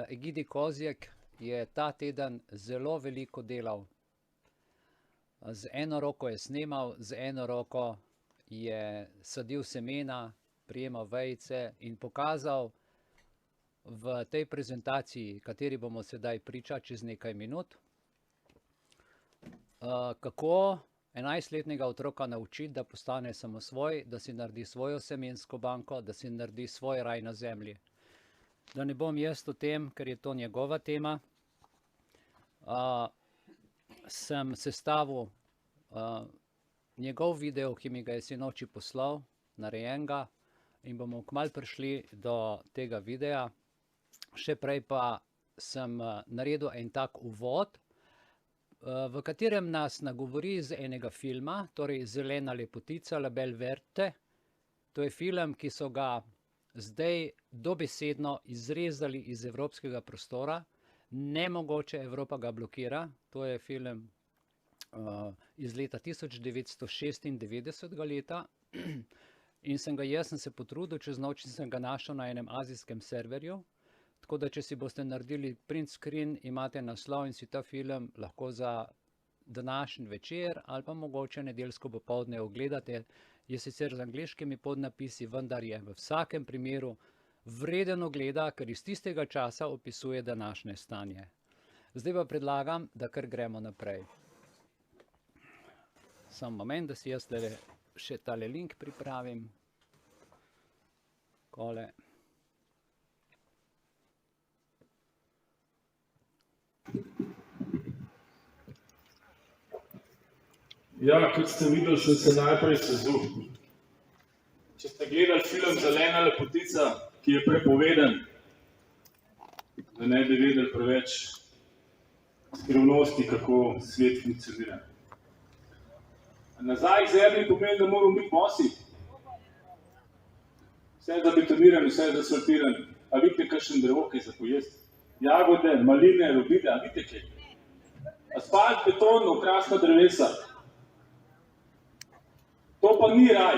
Egidi Kozjek je ta teden zelo veliko delal. Z eno roko je snemal, z eno roko je sadil semena, prijemal vejice in pokazal v tej prezentaciji, kateri bomo sedaj priča čez nekaj minut, kako 11-letnega otroka naučiti, da postane samosvoj, da si naredi svojo semensko banko, da si naredi svoj raj na zemlji. Da ne bom jaz o tem, ker je to njegova tema, sem sestavil njegov video, ki mi ga je sinoči poslal, narejenega, in bomo kmalu prišli do tega videa. Še prej pa sem naredil en tak uvod, v katerem nas nagovori z enega filma, torej Zelena lepotica, La Belle Verte. To je film, ki so ga zdaj dobesedno izrezali iz evropskega prostora. Nemogoče, Evropa ga blokira. To je film iz leta 1996 leta. In sem se potrudil, čez noč sem ga našel na enem azijskem serverju. Tako da, če si boste naredili print screen, imate naslov in si ta film lahko za današnji večer ali pa mogoče nedeljsko popoldne ogledate. Je sicer z angleškimi podnapisi, vendar je v vsakem primeru vreden ogleda, ker iz tistega časa opisuje današnje stanje. Zdaj pa predlagam, da kar gremo naprej. Samo moment, da si jaz še tale link pripravim. Kole. Ja, kot ste videli, sem se najprej sezul. Če ste gledali film Zelena lepotica, ki je prepovedan, da ne bi vedeli preveč skrivnosti, kako svet funkcionira. Nazaj k zemlji pomeni, da moramo biti bosi. Vse je zabetoniran, vse je zasfaltiran. A vidite, kakšen drevo, kaj za pojesti? Jagode, maline, robide, a vidite kaj? Asfalt, beton, okrasna drevesa. To pa ni raj.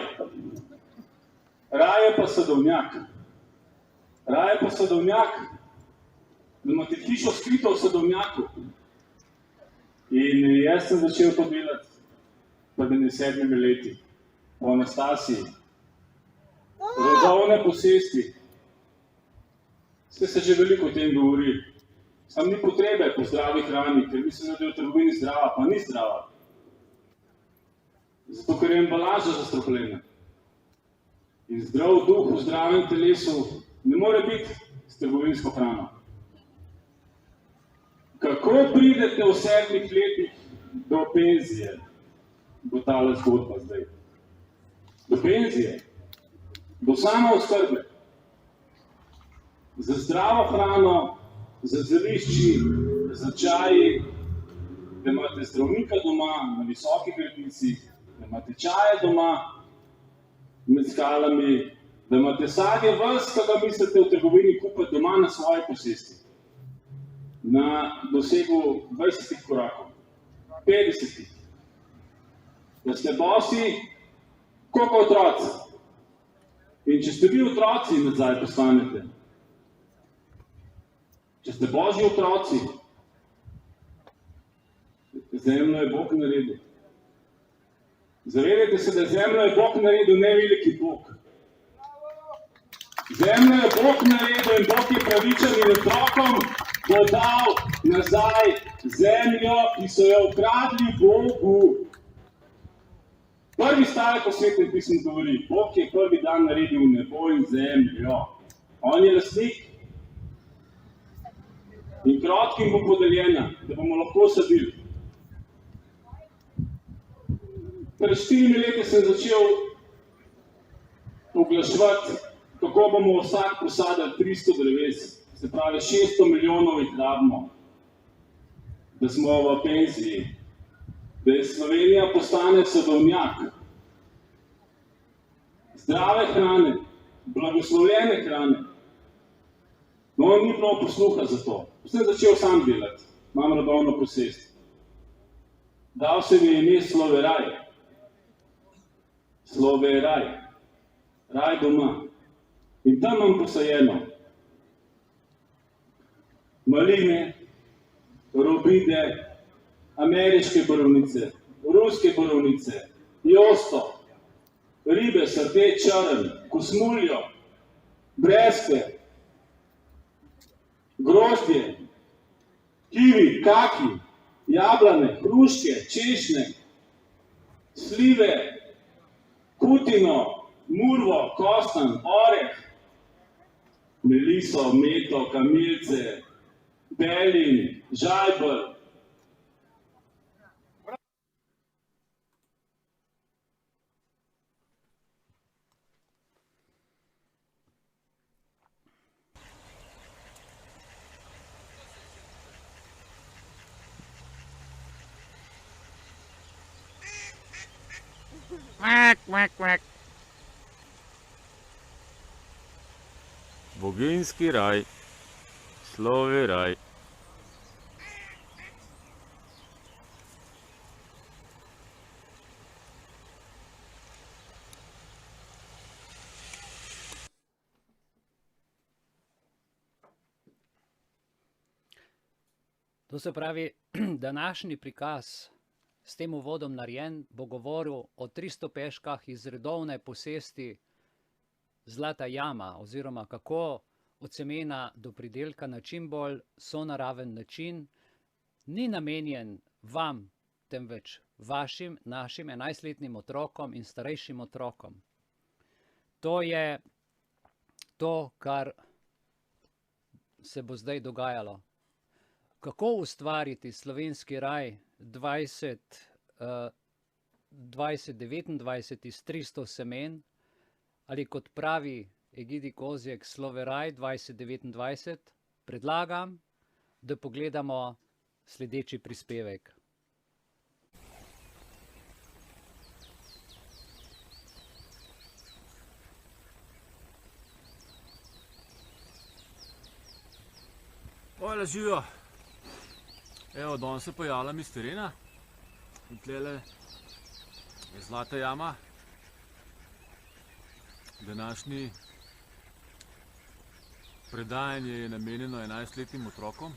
Raj je pa sadovnjak. Raj je pa sadovnjak, da imate hišo skrito v sadovnjaku. In jaz sem začel to delati pred 7 leti, po Anastasiji. Rodovne posesti. Ste se že veliko o tem govorili. Sam ni potrebe po zdravi hrani, ker mislim, da je v trgovini zdrava, pa ni zdrava. Zato, ker je embalaža zastrupljena. In zdrav duh v zdravem telesu ne more biti s trgovinsko hrano. Kako pridete v 7 letih do penzije? Bo tale zgodba zdaj. Do penzije. Do samooskrbe. Za zdravo hrano, za zelišči, za čaji, da imate zdravnika doma na visokih gradicih, da imate čaje doma med skalami, da imate sadje ves, ki ga mislite v trgovini kupiti doma na svoji posesti. Na dosegu 20 korakov, 50. Da ste bosi, koliko otroci. In če ste vi otroci, nazaj postanete. Če ste božji otroci, zemljo je Bog naredil. Zavedajte se, da zemljo je Bog naredil, ne veliki Bog. Zemljo je Bog naredil in Bog je pravičen in otrokom bo dal nazaj zemljo, ki so jo ukradli Bogu. Prvi stavek v Svetem pismu govori, Bog je prvi dan naredil nebo in zemljo. On je lastnik. In krotkim bo podeljena, da bomo lahko sadili. Pred 4 leti sem začel oglaševati, kako bomo vsak posadili 300 dreves. Se pravi, 600 milijonov jih rabimo, da smo v penziji. Da je Slovenija postane sadovnjak. Zdrave hrane, blagoslovljene hrane. No, ni bilo posluha za to. Sem začel sam delati, imam rodovno posest. Dal se mi je ime Sloveraj. Sloveraj. Raj doma. In tam imam posajeno. maline, robide, ameriške borovnice, ruske borovnice, josto, ribe, srte, črn, kosmuljo, breskve, grozdje, kivi, kaki, jablane, hruške, češnje, slive, kutino, murvo, kostanj, oreh, meliso, meto, kamilce, belin, žajbelj. Quack, quack, quack. Boginjski raj, slovi raj. To se pravi, današnji prikaz s tem uvodom narejen bo govoril o 300 peškah iz redovne posesti Zlata jama oziroma kako od semena do pridelka na čim bolj sonaraven način ni namenjen vam, temveč vašim, našim 11-letnim otrokom in starejšim otrokom. To je to, kar se bo zdaj dogajalo. Kako ustvariti slovenski raj 2029 iz 300 semen, ali kot pravi Egidi Kozjek Sloveraj 2029, predlagam, da pogledamo sledeči prispevek. Ojla, živijo. Evo, danes se pojavljam iz terena in tlele je Zlata jama. Današnji predajanje je namenjeno 11-letnim otrokom.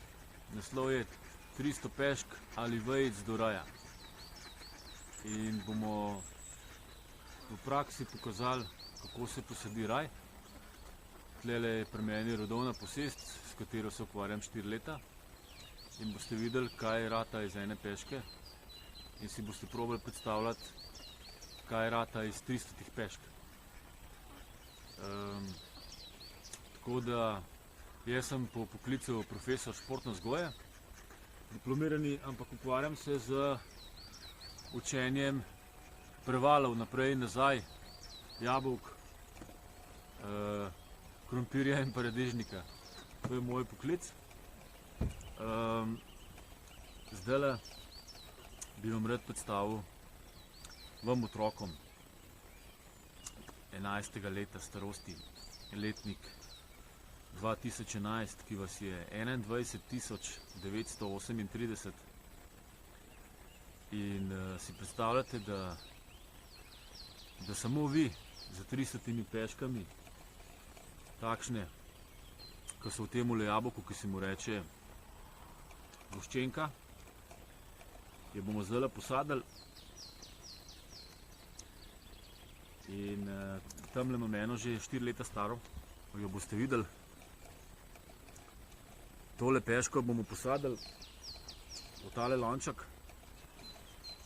Naslov je 300 pešk ali vejic do raja. In bomo v praksi pokazali, kako se posadi raj. Tlele je pri meni rodovna posest, s katero se ukvarjam 4 leta. In boste videli, kaj rata iz ene peške. In si boste probali predstavljati, kaj rata iz 300 pešk. Tako da, jaz sem po poklicu profesor športne vzgoje, diplomirani, ampak ukvarjam se z učenjem prevalov naprej in nazaj, jabolk, krompirja in paradižnika. To je moj poklic. Zdajle bi vam rad predstavil vam otrokom 11. leta starosti, letnik 2011, ki vas je 21.938 in si predstavljate, da samo vi za 300 peškami, takšne, ko so v temule jabolku, ki se mu reče voščenka, jo bomo zdajle posadili. In tamle imam eno že 4 leta staro, jo boste videli. Tole peško bomo posadili v tale lonček.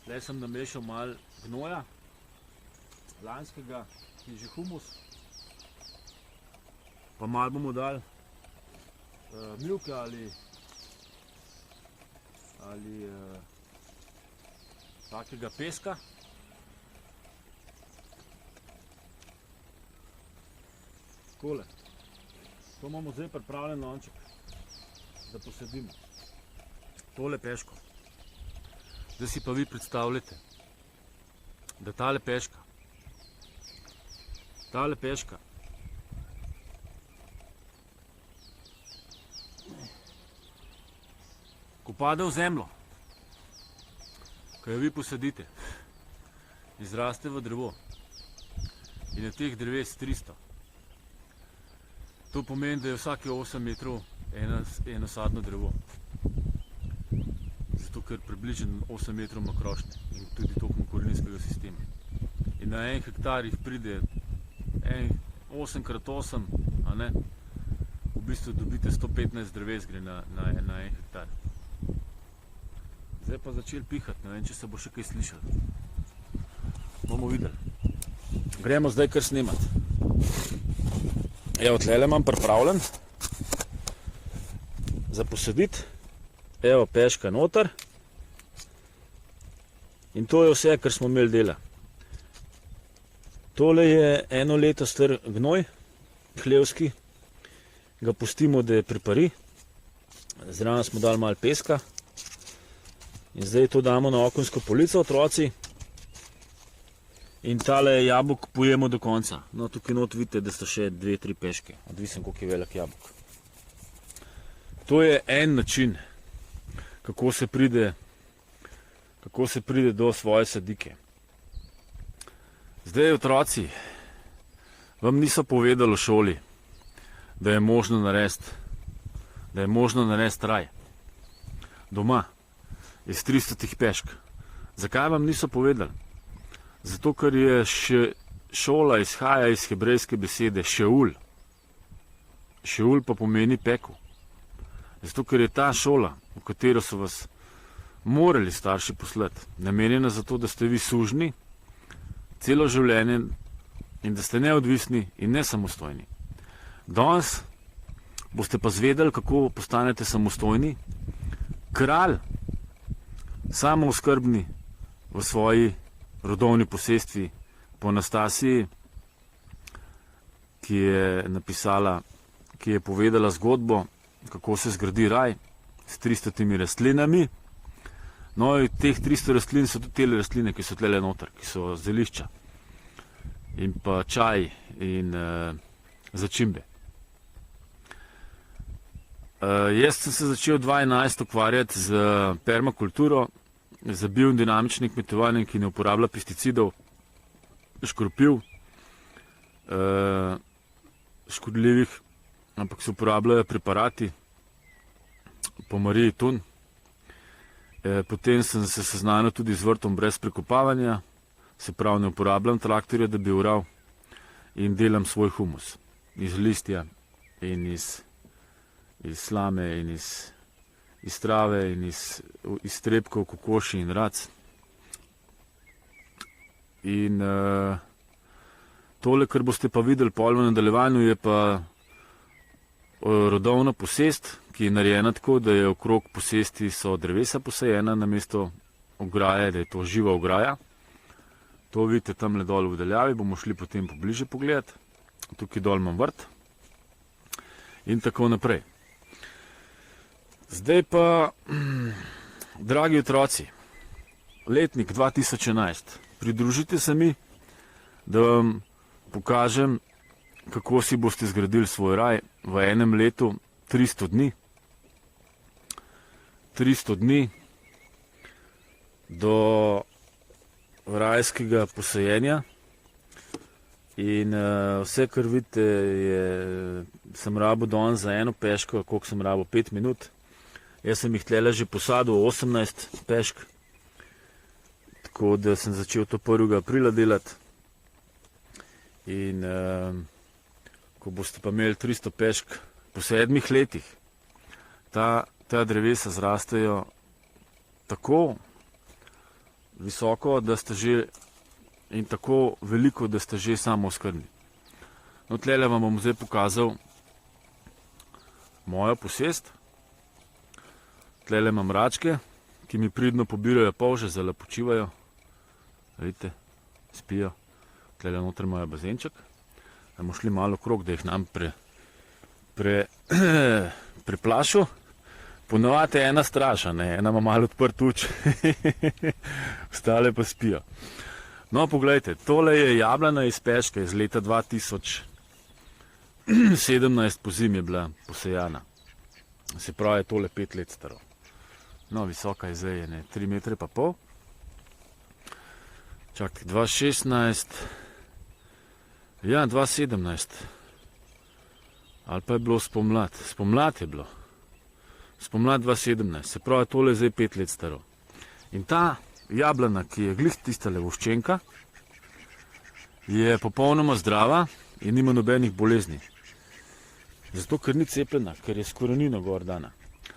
Tle sem namešal malo gnoja, lanskega, ki je že humus. Pa malo bomo dali mivke ali takega peska. Takole. To imamo zdaj pripravljen lonček, da posadimo tole peško. Zdaj si pa vi predstavljate, da tale peška ko pade v zemljo, ko jo vi posadite, izraste v drevo in je teh dreves 300. To pomeni, da je vsake 8 metrov eno sadno drevo. Zato, ker približno 8 metrov ima krošnje in tudi toliko koreninskega sistema. In na 1 hektar jih pride 8x8, a ne, v bistvu dobite 115 dreves gre na 1 hektar. Zdaj pa začeli pihati, ne vem, če se bo še kaj slišalo. Bomo videli. Gremo zdaj kar snemati. Evo, tlele imam pripravljen za posaditi. Evo, peška noter. In to je vse, kar smo imeli dela. Tole je 1 leto star gnoj, hlevski. Ga pustimo, da je pripari. Zraven smo dali malo peska. In zdaj to damo na okensko polico, otroci. In tale jabolk pojemo do konca. No, tukaj not vidite, da sta še 2-3 peške. Odvisen, koliko je velik jabolk. To je en način, kako se pride do svoje sadike. Zdaj, otroci, vam niso povedali v šoli, da je možno narediti raj doma iz 300 pešk. Zakaj vam niso povedali? Zato, ker je šola izhaja iz hebrejske besede šeul. Šeul pa pomeni pekel. Zato, ker je ta šola, v katero so vas morali starši poslati, namenjena zato, da ste vi sužni celo življenje in da ste neodvisni in nesamostojni. Danes boste pa zvedeli, kako postanete samostojni, kralj, samooskrbni v svoji rodovni posestvi po Anastasiji, ki je povedala zgodbo, kako se zgradi raj s 300 rastlinami. No, in teh 300 rastlin so tudi tele rastline, ki so tlele noter, ki so zelišča in pa čaj in začimbe. Jaz sem se začel 2011 ukvarjati z permakulturo, z biodinamičnim kmetovanjem, ki ne uporablja pesticidov, škropiv, škodljivih, ampak se uporabljajo preparati po Mariji Tun. Potem sem se seznanil tudi z vrtom brez prekopavanja, se pravi ne uporabljam traktorja, da bi oral, in delam svoj humus iz listja in iz slame in iz trave in iz iztrebkov, kokoši in rac. In tole, kar boste pa videli pol v nadaljevanju, je pa rodovna posest, ki je narejena tako, da je okrog posesti so drevesa posajena namesto ograje, da je to živa ograja. To vidite tamle dol v daljavi, bomo šli potem pobliže pogledati. Tukaj dol imam vrt. In tako naprej. Zdaj pa, dragi otroci, letnik 2011, pridružite se mi, da vam pokažem, kako si boste zgradili svoj raj v enem letu 300 dni. 300 dni do rajskega posajenja. In vse, kar vidite, sem rabil danes za eno peško, koliko sem rabil 5 minut. Jaz sem jih tlele že posadil 18 pešk, tako da sem začel to 1. aprila delati. In ko boste pa imeli 300 pešk po 7 letih, ta drevesa zrastejo tako visoko, da ste že in tako veliko, da ste že samooskrbni. No, tlele vam bom zdaj pokazal mojo posest. Tlele imam račke, ki mi pridno pobirajo polže, zelo počivajo. Vidite, spijo. Tlele noter imajo bazenček. Bomo šli malo okrog, da jih nam preplašil. Ponovadi je ena straša, ena ima malo odprt oči, ostale pa spijo. No, poglejte, tole je jablana iz peške iz leta 2017, po zimi je bila posejana. Se pravi, je tole 5 let staro. No, visoka je zdaj, 3,5 metre. Čakaj, 2016, ja, 2017. Ali pa je bilo spomlad. Spomlad je bilo. spomlad 2017, se pravi, tole je zdaj 5 let staro. In ta jablana, ki je glih tista levoščenka, je popolnoma zdrava in nima nobenih bolezni. Zato, ker ni cepljena, ker je s korenino gor dana.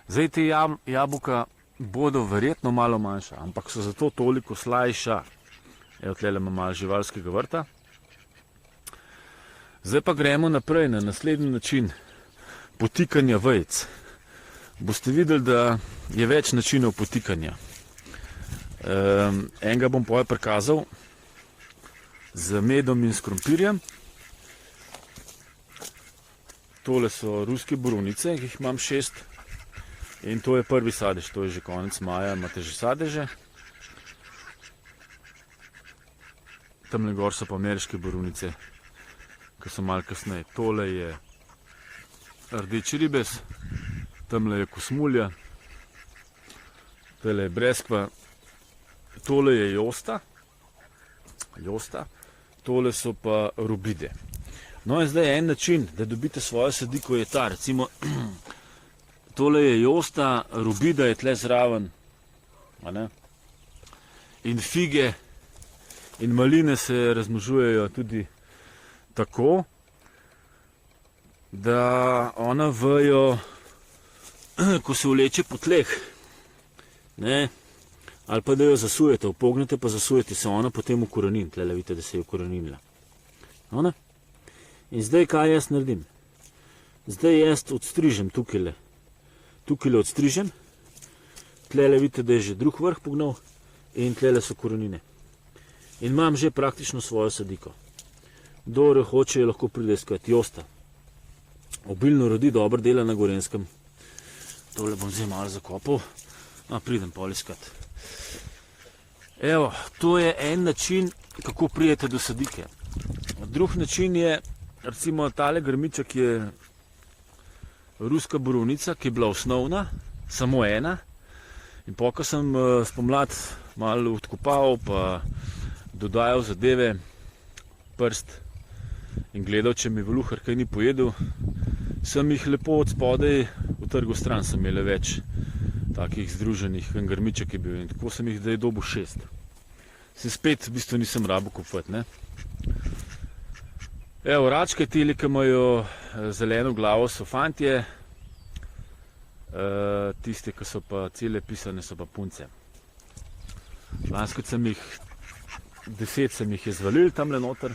Zdaj te jabolka bodo verjetno malo manjša, ampak so zato toliko slajša. Evo, tlele ima malo živalskega vrta. Zdaj pa gremo naprej na naslednji način potikanja vejic. Boste videli, da je več načinov potikanja. Enega bom poje prikazal z medom in s krompirjem. Tole so ruske borovnice, jih imam 6. In to je prvi sadež, to je že konec maja, imate že sadeže. Tamle gor so pa ameriške borovnice, ki so malo kasneje. Tole je rdeči ribez, tamle je kosmulja, tole je breskva, tole je josta, tole so pa rubide. No in zdaj en način, da dobite svojo sadiko, je ta, recimo, tole je josta, rubida je tle zraven, in fige in maline se razmnožujejo tudi tako, da ona vejo, ko se vleče po tleh, ne, ali pa da jo zasujete, upognete pa zasujete, se ona potem ukorenin, tle vidite, da se je ukoreninila. Ona? In zdaj kaj jaz naredim? Zdaj jaz odstrižem tukajle odstrižem, tle vidite, da je že drug vrh pognal in tle so korenine. In imam že praktično svojo sadiko. Kdor hoče, lahko pride iskat josta. Obilno rodi, dobro dela na Gorenjskem. Tole bom zdaj malo zakopal, pridem pol iskat. Evo, to je en način, kako prijete do sadike. Drug način je, recimo tale grmiček je ruska borovnica, ki je bila osnovna, samo ena. In ko sem spomlad malo odkopal, pa dodajal zadeve, prst in gledal, če mi voluhar kaj ni pojedel, sem jih lepo od spodaj utrgal stran, sem imel več takih združenih, en grmiček je bil in tako sem jih zdaj dobil 6. Se spet v bistvu nisem rabo kupiti, ne. Evo, račke tili, ki imajo zeleno glavo, so fantje, tiste, ki so pa cele pisane, so pa punce. Lanskrat sem jih 10 sem jih izvalil tamle noter.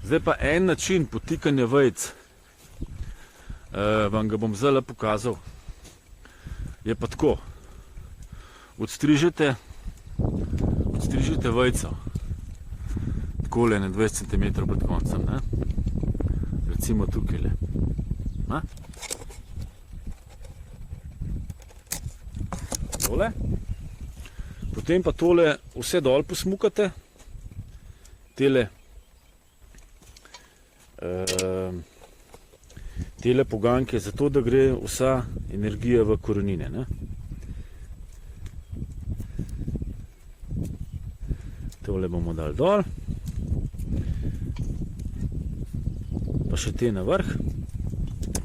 Zdaj pa en način potikanja vejic, vam ga bom zdaj pokazal. Je pa tako, odstrižete vejico, takole na 20 cm pred koncem, ne? Recimo tukajle. Tole. Potem pa tole vse dol posmukate, tele poganke, zato da gre vsa energija v korenine, ne. Tole bomo dali dol, pa še te na vrh.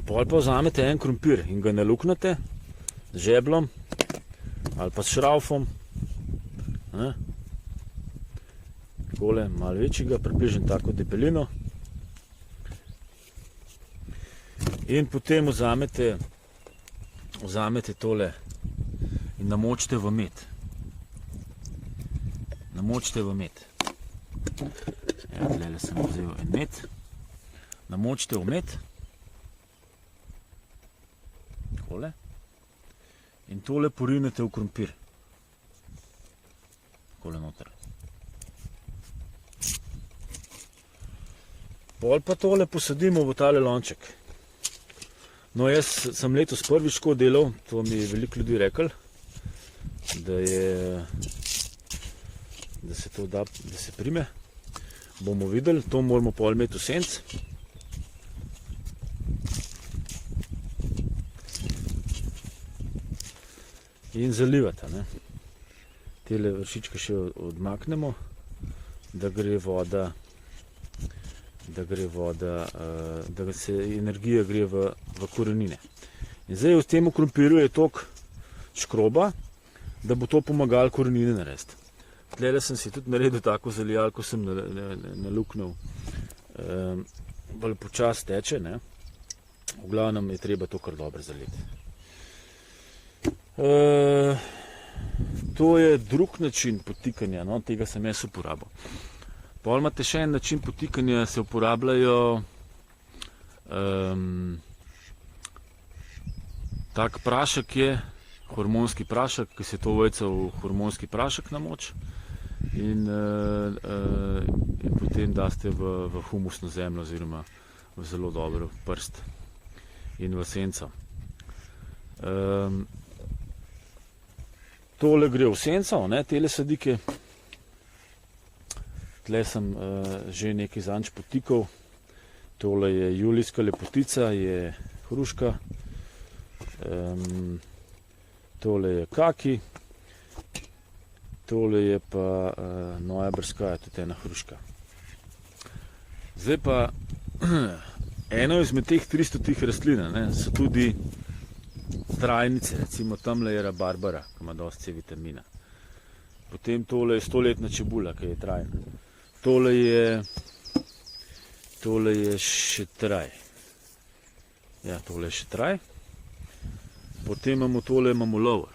Pol pa vzamete en krompir in ga naluknete z žeblom ali pa s šraufom, takole, malo večjega, približno tako debelino. In potem vzamete tole in namočite v med. Evo, tlele sem vzel en med. Namočite v med. Takole. In tole porinete v krompir. Takole noter. Pol pa tole posadimo v tale lonček. No, jaz sem letos prvič tako delal, to mi je veliko ljudi rekel, da se to da, da se prime. Bomo videli, to moramo pol imeti v senc. In zalivati, ne. Tele vršičke še odmaknemo, da gre voda, da se energija gre v korenine. In zdaj v tem krompirju je toliko škroba, da bo to pomagalo korenine narediti. Tlele sem si tudi naredil tako zalijalko, sem naluknil, bolj počas teče, ne. V glavnem je treba to kar dobro zaliti. To je drug način potikanja, no, tega sem jaz uporabil. Pol imate še en način potikanja, se uporabljajo tak prašek je, hormonski prašek, ki se to vojca v hormonski prašek namoč in potem daste v humusno zemljo oziroma v zelo dobro prst in v senco. Tole gre v senco, ne, tele sadike. Tle sem že nekaj zanč potikal. Tole je julijska lepotica, je hruška. Tole je kaki. Tole je pa nojabrska, tudi ena hruška. Zdaj pa eno izmed teh 300 rastlin, ne, so tudi trajnice, recimo tamle je rabarbara, ki ima dosti C vitamina. Potem tole je 100-letna čebula, ki je trajna. Tole je šetraj. Ja, tole je šetraj. Potem imamo tole, imamo lovor.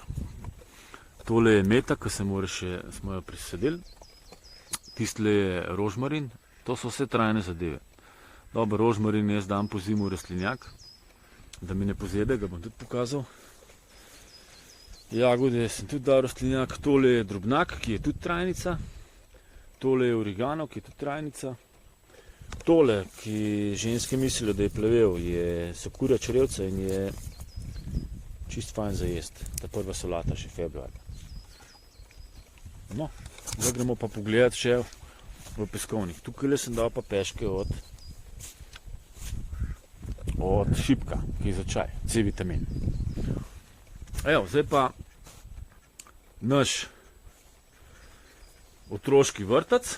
Tole je meta, ki smo jo prisadili. Tistle je rožmarin. To so vse trajne zadeve. Dobro, rožmarin jaz dam po zimu v rastlinjak, da mi ne pozebe, ga bom tudi pokazal. Jagode sem tudi dal rastlinjak. Tole je drobnak, ki je tudi trajnica. Tole je origano, ki je tudi trajnica. Tole, ki ženske mislijo, da je plevel, so kurja črevca in je čist fajn za jesti. Ta prva solata še februarja. No, zdaj gremo pa pogledati še v peskovnik. Tukaj sem dal pa peške od šipka, ki je za čaj, C vitamin. Evo, zdaj pa naš otroški vrtec,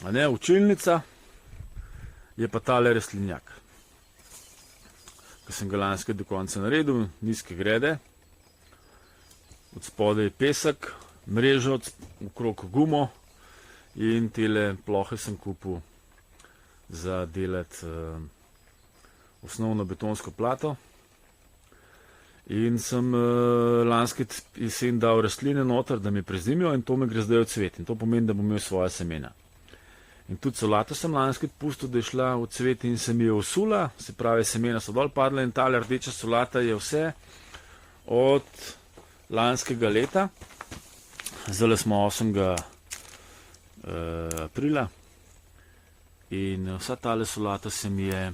a ne, učilnica, je pa tale rastlinjak, ki sem ga lanske do konca naredil, nizke grede, od spodaj je pesek, mrežo, okrog gumo in tele plohe sem kupil za delati osnovno betonsko plato. In sem lanske jesen dal rastline noter, da mi prezimijo in to me gre zdaj v cvet. In to pomeni, da bom imel svoja semena. In tudi solato sem lanske pustil, da je šla v cvet in se mi je usula, se pravi, semena so dol padle in tale rdeča solata je vse od lanskega leta. Zdaj smo 8. Aprila in vsa tale solata se mi je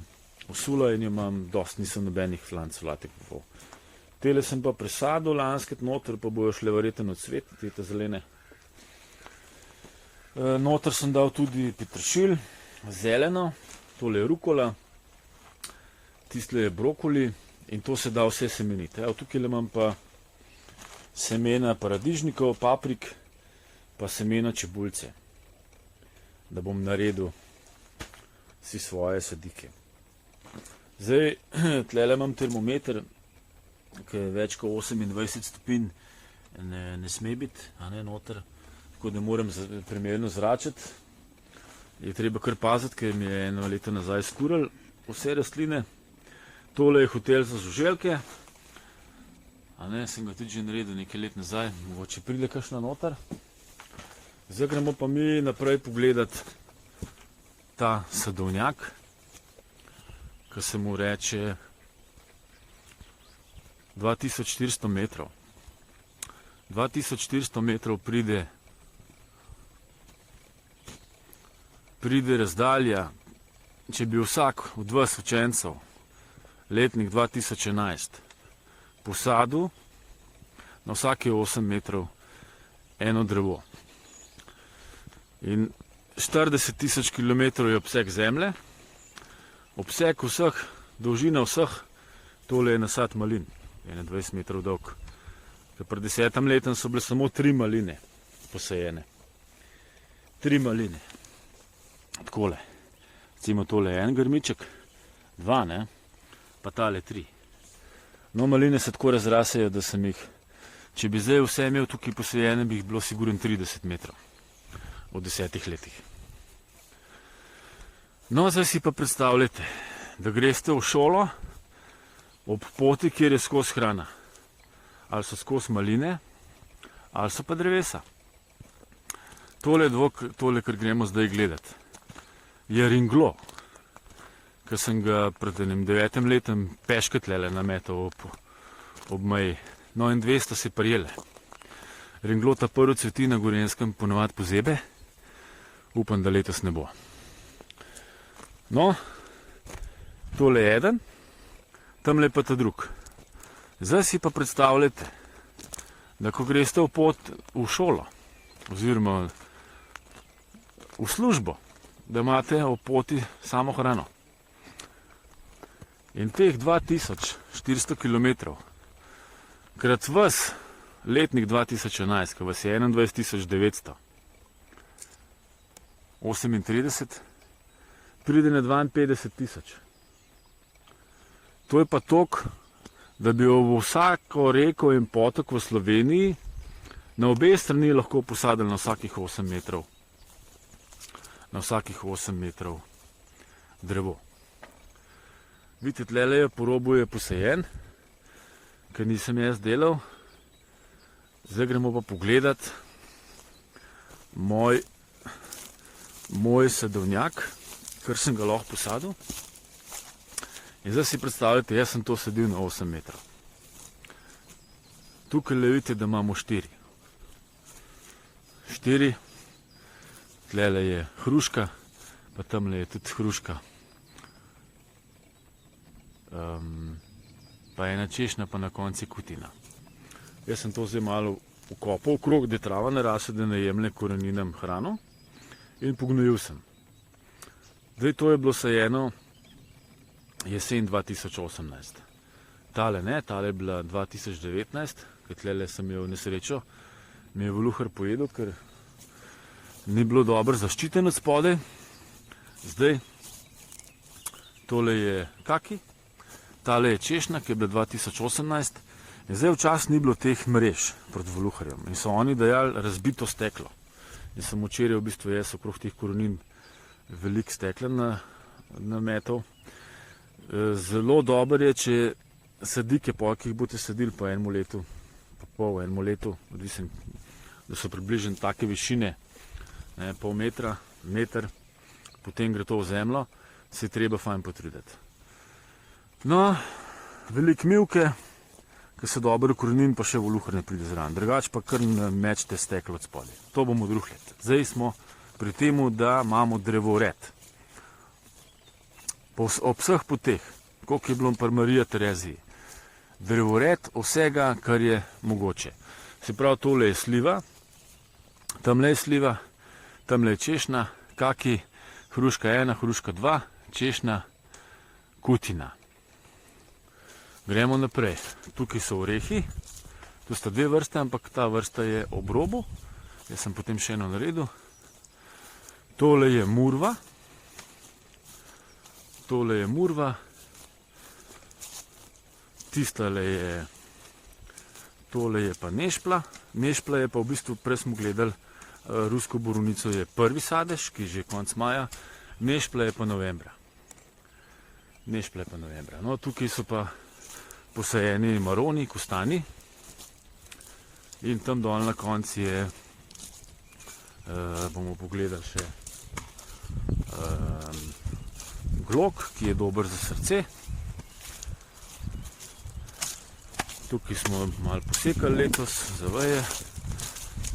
usula in jo imam dosti, nisem nobenih flanc solate kupil. Tele sem pa presadil lanske noter, pa bojo šle verjetno v cvet, te zelene. Noter sem dal tudi peteršilj, zeleno, tole je rukola, tistle je brokoli in to se da vse semeniti. Evo, tukaj imam pa semena paradižnikov, paprik, pa semena čebulce, da bom naredil si svoje sadike. Zdaj, tlele imam termometer, ki je več kot 28 stopinj, ne sme biti, a ne, noter, tako da moram primerno zračiti. Je treba kar paziti, ker mi je eno leto nazaj skurali vse rastline. Tole je hotel za žuželke, a ne, sem ga tudi že naredil nekaj let nazaj, mogoče pride kakšna noter. Zdaj gremo pa mi naprej pogledati ta sadovnjak, ki se mu reče 2400 metrov. 2400 metrov pride razdalja, če bi vsak od vas učencev, letnik 2011, posadil na vsake 8 metrov eno drevo. In 40 000 kilometrov je obseg zemlje, obseg vseh, dolžina vseh, tole je nasad malin. 21 metrov dolg. Pred 10 letom so bile samo 3 maline posajene. 3 maline. Takole. Recimo tole je en grmiček, 2, ne? Pa tale 3. No, maline se tako razrasejo, da sem jih, če bi zdaj vse imel tukaj posajene, bi jih bilo sigurno 30 metrov v 10 letih. No, zdaj si pa predstavljate, da greste v šolo ob poti, kjer je skozi hrana. Ali so skozi maline, ali so pa drevesa. Tole, kar gremo zdaj gledati, je ringlo, ki sem ga pred enim 9 letem peške tlele nametal ob meji. No, in 200 se prijele. Ringlo ta prvi cveti na Gorenjskem, ponovadi pozebe. Upam, da letos ne bo. No, tole je eden, tamle pa ta drug. Zdaj si pa predstavljate, da ko greste v pot v šolo, oziroma v službo, da imate v poti samo hrano. In teh 2400 km krat vas, letnik 2011, ki vas je 21938, pride na 52 000. To je pa toliko, da bi v vsako reko in potok v Sloveniji na obe strani lahko posadili na vsakih 8 metrov. Na vsakih 8 metrov drevo. Vidite, tlele je po robu je posajen, ker nisem jaz delal. Zdaj gremo pa pogledat moj sadovnjak, ker sem ga lahko posadil. In zdaj si predstavljate, jaz sem to sadil na 8 metrov. Tukaj le vidite, da imamo 4. 4. Tlele je hruška, pa tamle je tudi hruška. Pa ena češnja, pa na konci kutina. Jaz sem to zdaj malo ukopal okrog, da je trava narasla, da ne jemlje koreninam hrano, in pognojil sem. Zdaj to je bilo sajeno jesen 2018. Tale ne, tale je bila 2019, ker tlele sem imel nesrečo, mi je voluhar pojedel, ker ni bilo dobro zaščiten od spodaj. Zdaj, tole je kaki, tale je češnja, ki je bila 2018, in zdaj včasih ni bilo teh mrež proti voluharjem in so oni dajali razbito steklo. In sem včeraj v bistvu jaz okrog teh korenin veliko stekla nametal. Zelo dobro je, če sadike, ki jih boste sadili po enem letu, po pol enem letu, odvisen, da so približno take višine, pol metra, meter, potem gre to v zemljo, se je treba fajn potruditi. No, veliko mivke, ki so dobro korenin, pa še voluhar ne pride zraven. Drugače pa kar mečete steklo od spodaj. To bomo drug let. Zdaj smo pri temu, da imamo drevored. Ob vseh poteh, koliko je bilo pri Mariji Tereziji, drevored vsega, kar je mogoče. Se pravi, tole je sliva, tamle je sliva, tamle je češnja, kaki, hruška 1, hruška 2, češnja, kutina. Gremo naprej. Tukaj so orehi, tu sta 2 vrste, ampak ta vrsta je ob robu. Jaz sem potem še eno naredil. Tole je murva. Tole je murva. Tole je pa nešpla. Nešpla je pa v bistvu, prej smo gledali, rusko borovnico je prvi sadež, ki je že konec maja. Nešpla je pa novembra. Nešpla je pa novembra. No, tukaj so pa posajeni maroni, kostani. In tam dol na konci je, bomo pogledali še glog, ki je dober za srce. Tukaj smo malo posekali letos za veje,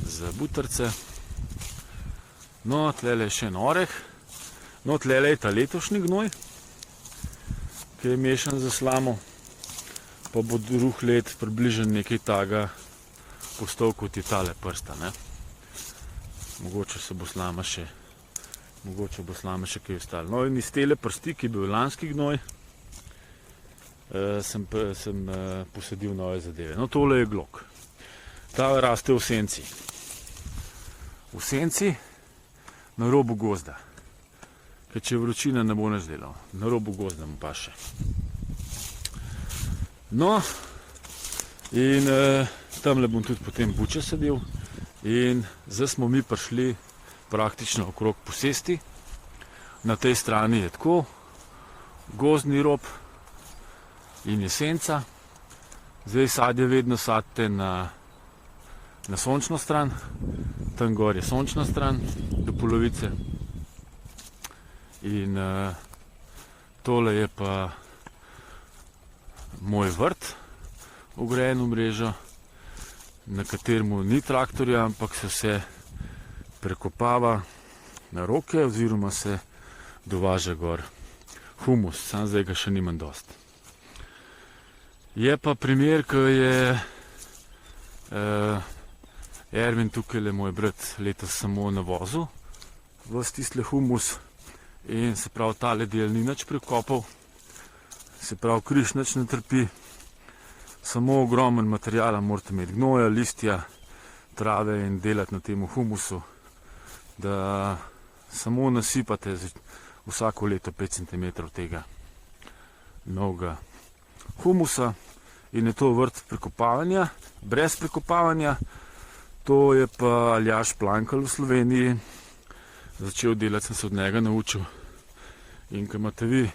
za butarce. No, tlele je še en oreh. No, tlele je ta letošnji gnoj, ki je mešan za slamo. Pa bo drug let približno nekaj taga postal, kot je tale prsta. Mogoče bo slama še kaj ostalo. No, in iz tele prsti, ki je bil lanski gnoj, sem posadil nove zadeve. No, tole je glog. Ta raste v senci. V senci, na robu gozda. Ker če je vročina, ne bo nič delal. Na robu gozda mu paše. No, In tamle bom tudi potem buče sadil. In zdaj smo mi prišli praktično okrog posesti. Na tej strani je tako, gozdni rob in jesenca. Zdaj sadje vedno sadite na sončno stran, tam gor je sončna stran do polovice. In tole je pa moj vrt, vgrajen v mrežo, na kateremu ni traktorja, ampak se vse prekopava na roke oziroma se dovaža gor humus, sam zdaj ga še nimam dosti. Je pa primer, ko je Ervin tukaj, moj brat, letos samo navozil ves tistle humus in se pravi, tale del ni nič prekopal, se pravi, križ nič ne trpi, samo ogromen materiala morate imeti, gnoja, listja, trave in delati na temu humusu, da samo nasipate vsako leto 5 cm tega novega humusa in je to vrt prekopavanja, brez prekopavanja. To je pa Aljaž Plankal v Sloveniji začel delati, sem se od njega naučil. In ko imate vi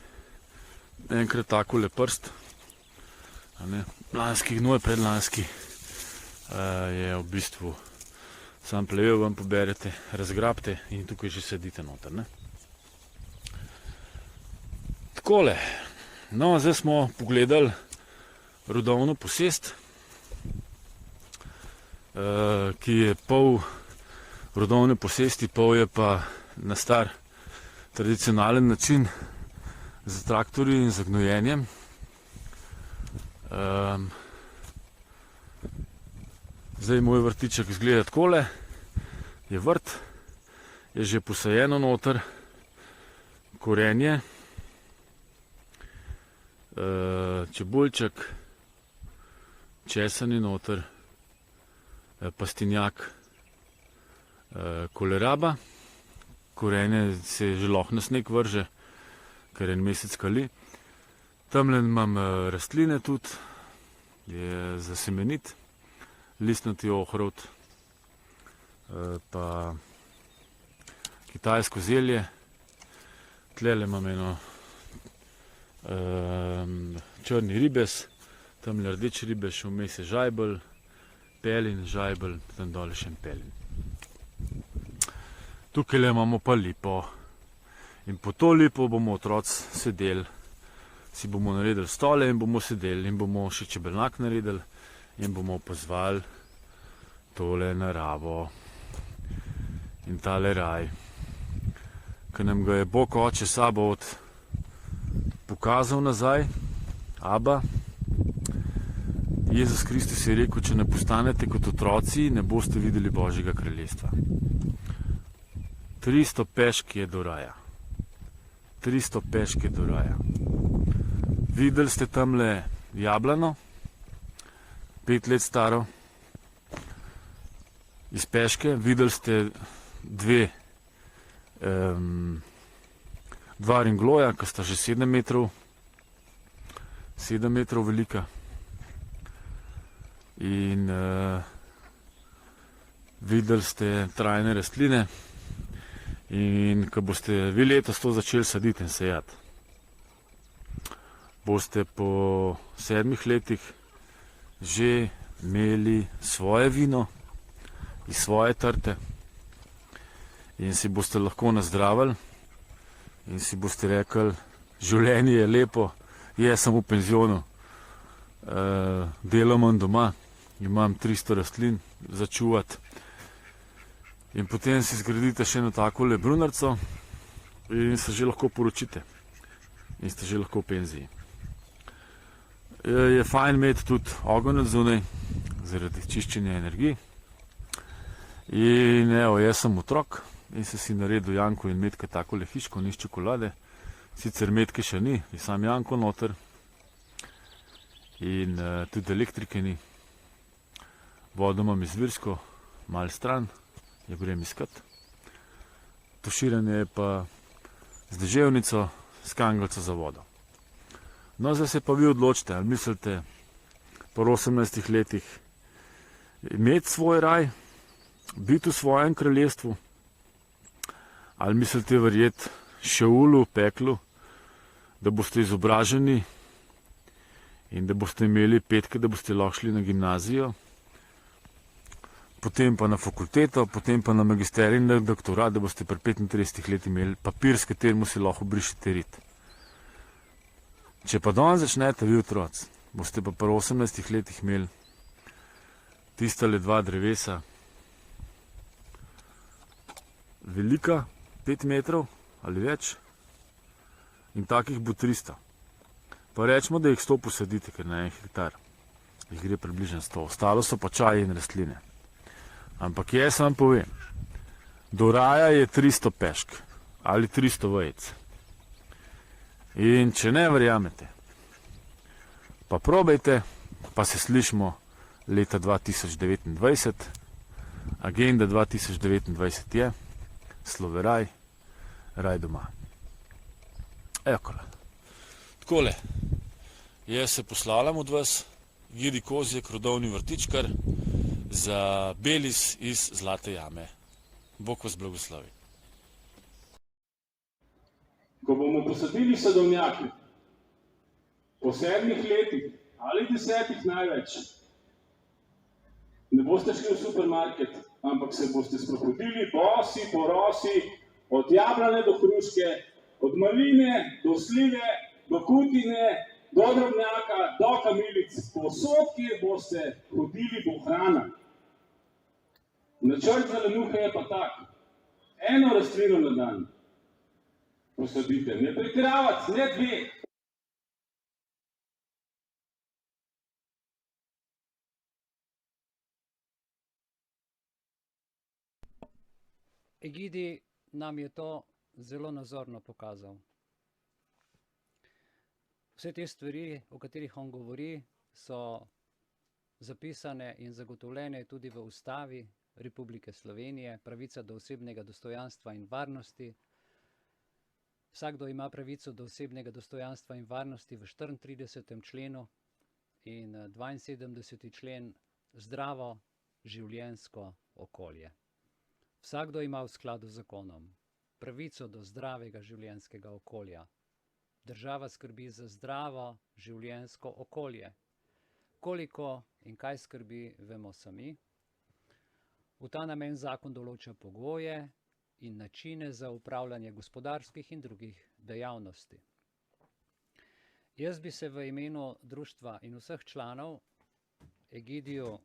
enkrat takole prst, lanski gnoj, predlanski, je v bistvu sam plevel vam poberete, razgrabite in tukaj že sedite noter. Takole, no, zdaj smo pogledali rodovno posest, ki je pol rodovne posesti, pol je pa na star tradicionalen način z traktorji in z gnojenjem. Zdaj moj vrtiček izgleda takole, je vrt, je že posajeno noter, korenje, čebulček, česen je noter, pastinjak, koleraba, korenje se že lahko na sneg vrže, ker en mesec kali. Tamle imam rastline tudi, je za semenit, listnati ohrovt, pa kitajsko zelje. Tlele imam eno črni ribes, tamle rdeč ribes, vmes je žajbelj, pelin, žajbelj, tam dole še en pelin. Tukaj imamo pa lipo in po to lipo bomo otroci sedeli, si bomo naredili stole in bomo sedeli in bomo še čebelnjak naredili in bomo opazovali tole naravo in tale raj, ki nam ga je Bog oče sabo pokazal nazaj, Aba. Jezus Kristus je rekel, če ne postanete kot otroci, ne boste videli Božjega kraljestva. 300 pešk je do raja. 300 pešk je do raja. Videli ste tamle jablano, 5 let staro, iz peške. Videli ste dva ringloja, ki sta že 7 metrov velika. In videli ste trajne rastline. In ko boste vi letos to začeli saditi in sejati, boste po 7 letih že imeli svoje vino iz svoje trte in si boste lahko nazdravili in si boste rekli, življenje je lepo, jaz sem v penzionu, delam doma, imam 300 rastlin za čuvati. In potem si zgradite še eno takole brunarco in se že lahko poročite. In ste že lahko v penziji. Je fajn imeti tudi ogenj od zunaj, zaradi čiščenja energij. In evo, jaz sem otrok in se si naredil Janko in Metke takole hiško, ni iz čokolade. Sicer Metke še ni, je sam Janko noter. In tudi elektrike ni. Vodo imam izvirsko, malo stran. Je grem iskat. Tuširanje je pa z deževnico, s kangalco za vodo. No, zdaj se pa vi odločite, ali mislite po 18 letih imeti svoj raj, biti v svojem kraljestvu, ali mislite verjeti Šeulu, peklu, da boste izobraženi in da boste imeli petke, da boste lahko šli na gimnazijo, potem pa na fakulteto, potem pa na magisterij in na doktorat, da boste pri 35 let imeli papir, s katerim si lahko brišete rit. Če pa danes začnete vi otroci, boste pa pri 18 letih imeli tistale 2 drevesa, velika, 5 metrov ali več, in takih bo 300. Pa rečemo, da jih 100 posadite, ker na 1 hektar jih gre približno 100. Ostalo so pa čaji in rastline. Ampak jaz vam povem, do raja je 300 pešk ali 300 vejc. In če ne verjamete, pa probajte, pa se slišimo leta 2029. Agenda 2029 je Sloveraj, raj doma. Ekole. Takole, jaz se poslavljam od vas, Gidi Kozjek, rodovni vrtičkar, za Belis iz Zlate jame. Bog vas blagoslovi. Ko bomo posadili sadovnjake, po 7 letih ali 10 največ, ne boste šli v supermarket, ampak se boste sprehodili bosi po rosi, od jablane do hruške, od maline do slive, do kutine, do drobnjaka, do kamilic. Povsod, kjer boste hodili, bo hrana. Načrt za lenuhe je pa tak: 1 rastlino na dan posadite, ne pretiravati, ne 2. Egidi nam je to zelo nazorno pokazal. Vse te stvari, o katerih on govori, so zapisane in zagotovljene tudi v Ustavi Republike Slovenije, pravica do osebnega dostojanstva in varnosti. Vsakdo ima pravico do osebnega dostojanstva in varnosti v 34. členu in 72. člen zdravo življenjsko okolje. Vsakdo ima v skladu z zakonom pravico do zdravega življenjskega okolja. Država skrbi za zdravo življenjsko okolje. Koliko in kaj skrbi, vemo sami. V ta namen zakon določa pogoje in načine za upravljanje gospodarskih in drugih dejavnosti. Jaz bi se v imenu društva in vseh članov Egidiju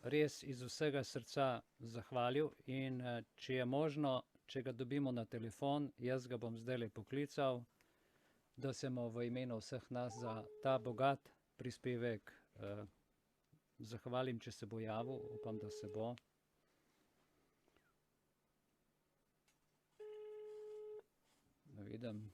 res iz vsega srca zahvalil in če je možno, če ga dobimo na telefon, jaz ga bom zdajle poklical, da se mu v imenu vseh nas za ta bogat prispevek zahvalim, če se bo javil, upam, da se bo. Da vidim.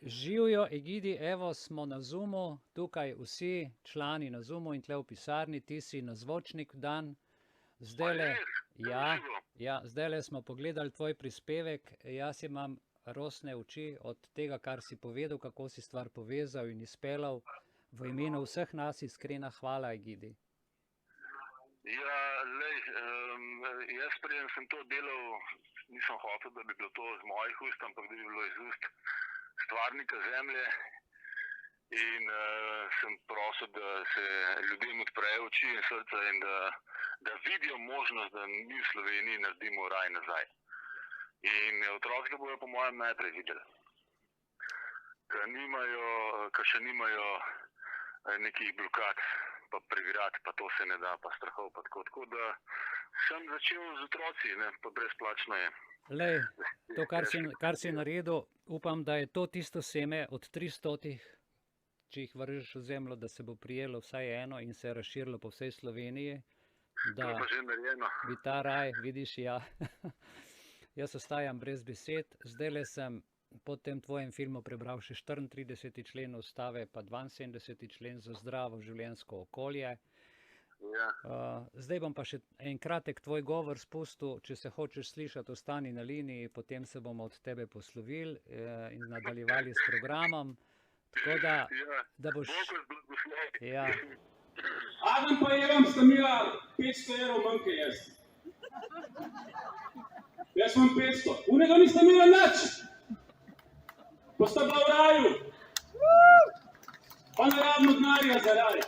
Živijo, Egidi, evo smo na Zoomu, tukaj vsi člani na Zoomu in tle v pisarni, ti si na zvočnik dan. Zdajle smo pogledali tvoj prispevek, jaz imam rosne oči od tega, kar si povedal, kako si stvar povezal in izpeljal. V imenu vseh nas iskrena hvala, Egidi. Ja, lej, jaz preden sem to delal, nisem hotel, da bi bilo to z mojih ust, ampak da bi bilo iz ust stvarnika zemlje. In sem prosil, da se ljudem odprejo oči in srca in da vidijo možnost, da mi v Sloveniji naredimo raj nazaj. In otroci ga bojo po mojem najprej videli. Ker še nimajo nekih blokad, pa pregrad, pa to se ne da, pa strahov, pa tako. Tako da sem začel z otroci, ne, pa brezplačno je. Lej, to, kar si naredil, upam, da je to tisto seme od 300, če jih vržeš v zemljo, da se bo prijelo vsaj eno in se razširilo po vsej Sloveniji. Da bi ta raj, vidiš, ja. Jaz ostajam brez besed. Zdajle sem po tem tvojem filmu prebral še 34. člen Ustave, pa 72. člen za zdravo življenjsko okolje. Ja. Zdaj bom pa še en kratek tvoj govor spustil, če se hočeš slišati, ostani na liniji, potem se bomo od tebe poslovili in nadaljevali s programom. Tako da boš... Bog vas blagoslovi. Ja, Adam pa Evam sta imela 500 evrov manj kot jaz. Jaz imam 500. Unega nista imela nič. Pa sta bila v raju. Pa ne rabimo denarja za raj.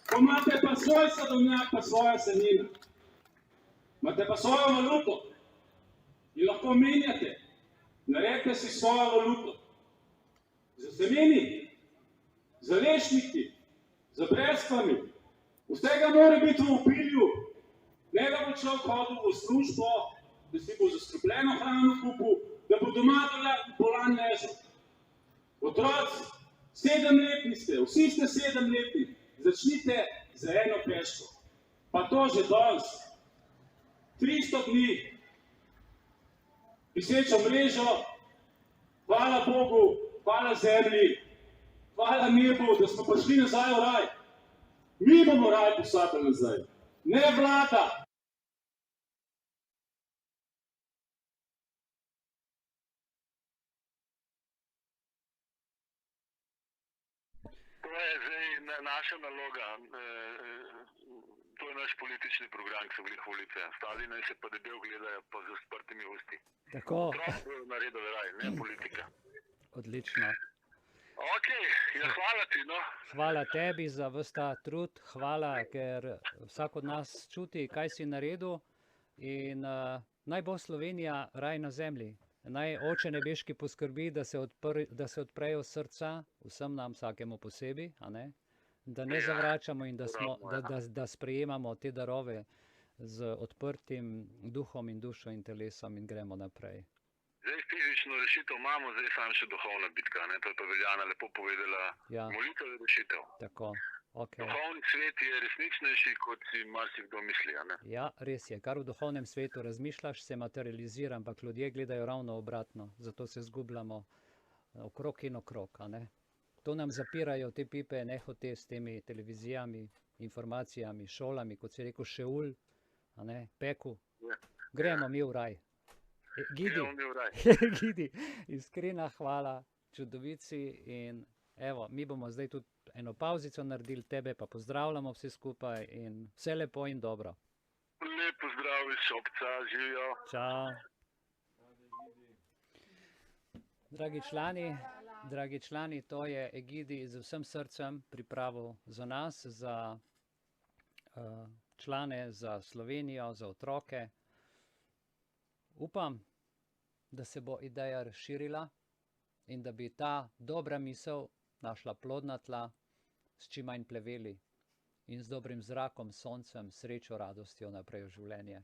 Pa imate pa svoj sadovnjak, pa svoja senina. Imate pa svojo valuto. In lahko menjate. Naredite si svojo valuto. Za semeni, za lešniki, za breskvami. Vsega mora biti v obilju. Ne da bo človek hodil v službo, da si bo zaskrbljeno hrano kupil, da bo doma bolan ležal. Otroci, 7-letni ste, vsi ste 7-letni. Začnite za eno peško. Pa to že danes. 300 dni. Visečo mrežo, hvala Bogu, hvala zemlji, hvala nebu, da smo prišli nazaj v raj. Mi bomo raj posabili nazaj, ne vlada. To je zdaj naša naloga. To je naš politični program, ki so bili volitve. Ostali naj se pa debel gledajo pa z odprtimi usti. tako, Otrok bojo naredili raj, ne politika. odlično. Ok, ja, hvala ti, no. Hvala tebi za ves ta trud, hvala, ker vsak od nas čuti, kaj si naredil in naj bo Slovenija raj na zemlji. Naj Oče nebeški poskrbi, da se odprejo srca vsem nam, vsakemu posebej, a ne? Da ne zavračamo in da sprejemamo te darove z odprtim duhom in dušo in telesom in gremo naprej. Zdaj fizično rešitev imamo, zdaj samo še duhovna bitka, ne? To je pa Veljana lepo povedala. Ja. Molitev je rešitev. Tako, ok. Duhovni svet je resničnejši, kot si marsikdo misli, a ne? Ja, res je. Kar v duhovnem svetu razmišljaš, se materializira, ampak ljudje gledajo ravno obratno. Zato se zgubljamo okrog in okrog, a ne? To nam zapirajo te pipe nehote s temi televizijami, informacijami, šolami, kot si rekel, Šeul, a ne, Peku. Ja. Gremo mi v raj. Gidi, Gremo mi v raj. Gidi, iskrena hvala, čudovici in evo, mi bomo zdaj tudi eno pauzico naredili, tebe pa pozdravljamo vsi skupaj in vse lepo in dobro. Lep pozdrav iz Šopca, živijo. Čau. Dragi člani, to je Egidi z vsem srcem pripravil za nas, za člane, za Slovenijo, za otroke. Upam, da se bo ideja razširila in da bi ta dobra misel našla plodna tla s čim manj pleveli in z dobrim zrakom, soncem, srečo, radostjo naprej v življenje.